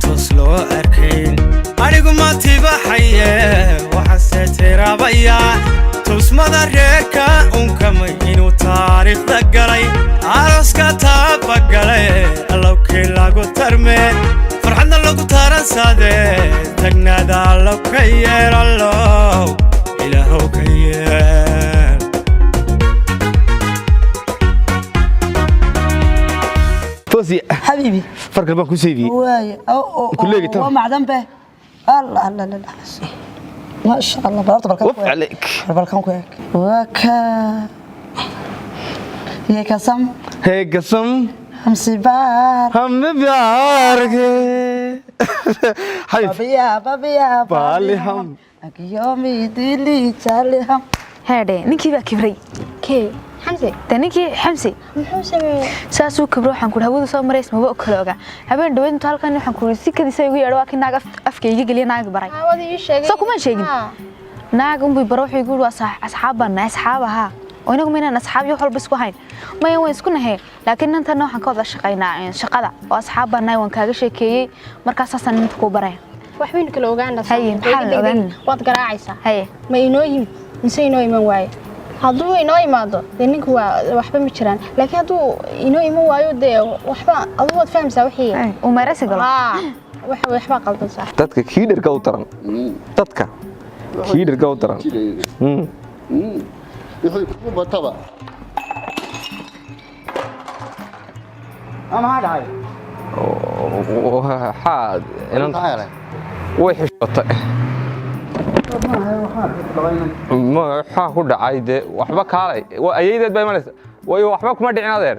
tuslo arkayn anigu ma tibaxaye waxaase rabaya tusmada reerka unkamay inuu taariikhda galay araska taabagalay allowkii lagu tarmee farxadna lagu taransadee tagnaada allow ka yeel allow ilaahow ka yeel توسي حبيبي فرق البنك وسيدي واي او معدن به الله لا لا لا ما شاء الله برضه وف عليك بالكم وكا هي قسم هي قسم همسي بار هم بيارك حبيبي بابيا بالي هم يومي ديلي تالي هم هادي نينكي با كبري كي حمزة تنينكي حمزي محمد saasuu kabro waxaan ku hawada soo mareys ma oo kala oga habeen dhaweyn inta halkan waxaan ku si kadisay ugu yeedho waa naag afkayga galiya naag baray wadi ii sheegay soo kuma sheegin naag umbi baro wuxuu igu waa asxaabana asxaabaha oo inagu meena asxaab iyo xalba isku hayn ma yan way isku nahay laakiin inta waxaan ka wada shaqeynaa shaqada oo asxaabana waan kaaga sheekeeyay markaas saasan inta ku baray wax weyn kala ogaana waad garaacaysaa haye ma inoo yimid mise inoo iman waaye hadduu inoo imaado dee ninku waa waxba ma jiraan laakiin hadduu inoo iman waayo dee waxba aduu waad fahamsaa wixii uu meeraysi galo waxba qaldansaa dadka kiidarka u taran dadka kiidarka u taran wixii ku bataba ama haday waxaa inaan way xishotay ما حاكو دعاي ده وحبا كالي وايدad bay imanaysa way waxba kuma dhicin adeer